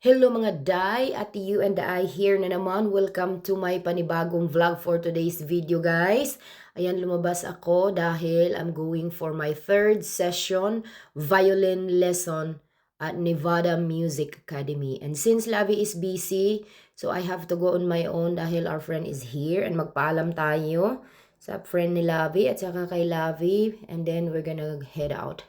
Hello mga Day at you and I here na naman. Welcome to my panibagong vlog for today's video guys. Ayan, lumabas ako dahil I'm going for my third session violin lesson at Nevada Music Academy. And since Lavi is busy, so I have to go on my own dahil our friend is here and magpaalam tayo sa friend ni Lavi at saka kay Lavi and then we're gonna head out.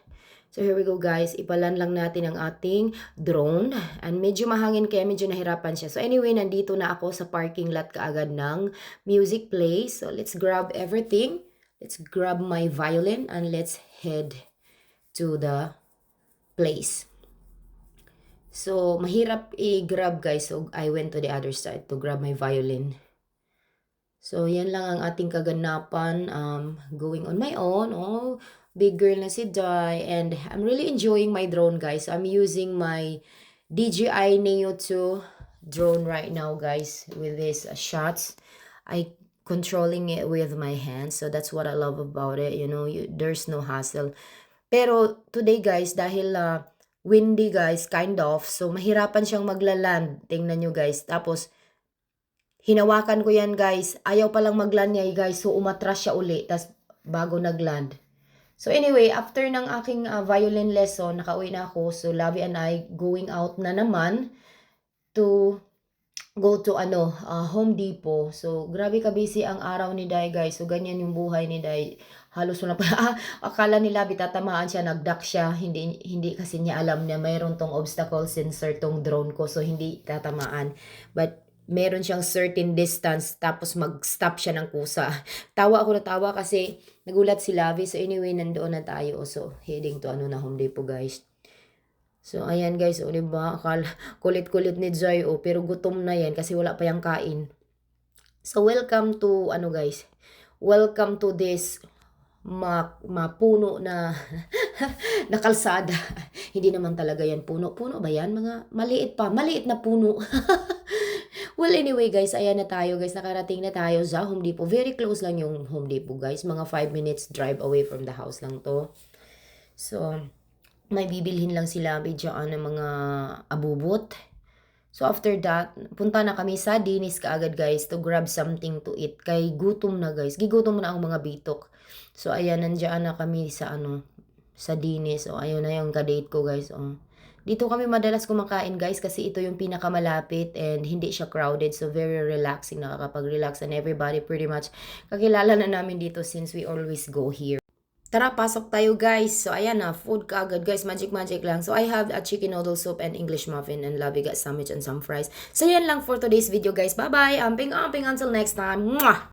So here we go guys, ipalan lang natin ang ating drone. And medyo mahangin kaya medyo nahirapan siya. So anyway, nandito na ako sa parking lot kaagad ng music place. So let's grab everything. Let's grab my violin and let's head to the place. So mahirap i-grab guys. So I went to the other side to grab my violin. So yan lang ang ating kaganapan. Going on my own. Oh, big girl na si Dai, and I'm really enjoying my drone guys. I'm using my DJI Neo 2 drone right now guys with these shots. I controlling it with my hands, so that's what I love about it, you know, there's no hassle. Pero today guys, dahil windy guys, kind of, so mahirapan siyang maglaland. Tingnan nyo guys, tapos hinawakan ko yan guys, ayaw palang magland niya guys, so umatras siya uli, tas bago nagland. So anyway, after ng aking violin lesson, nakauwi na ako. So Lavi and I going out na naman to go to Home Depot. So grabe ka busy ang araw ni Dai guys. So ganyan yung buhay ni Dai. Halos wala pa. Akala ni Lavi tatamaan siya, nagduck siya. Hindi kasi niya alam na mayroon tong obstacle sensor tong drone ko. So hindi tatamaan. But meron siyang certain distance tapos mag-stop siya ng kusa. Tawa ako na tawa kasi nagulat si Lavi. So anyway, nandoon na tayo. So heading to Home Depot guys. So ayan guys, o diba? Kulit-kulit ni Joy pero gutom na yan kasi wala pa yang kain. So welcome to guys. Welcome to this mapuno na na kalsada. Hindi naman talaga yan puno. Puno ba yan? Mga maliit na puno. Well, anyway guys, ayan na tayo guys. Nakarating na tayo sa Home Depot. Very close lang yung Home Depot guys. Mga 5 minutes drive away from the house lang to. So, may bibilhin lang sila dyan ng mga abubot. So, after that, punta na kami sa Dennis kaagad guys to grab something to eat. Kay gutom na guys. Gigutom na ang mga bitok. So, ayan, nandiyan na kami sa sa Dennis. O, ayun na yung kadate ko guys. O. Dito kami madalas kumakain guys kasi ito yung pinakamalapit and hindi siya crowded. So very relaxing, nakakapag-relax and everybody pretty much kakilala na namin dito since we always go here. Tara, pasok tayo guys. So ayan na, food kaagad guys, magic lang. So I have a chicken noodle soup and English muffin and Lavi got sandwich and some fries. So yan lang for today's video guys. Bye bye, amping until next time. Mwah!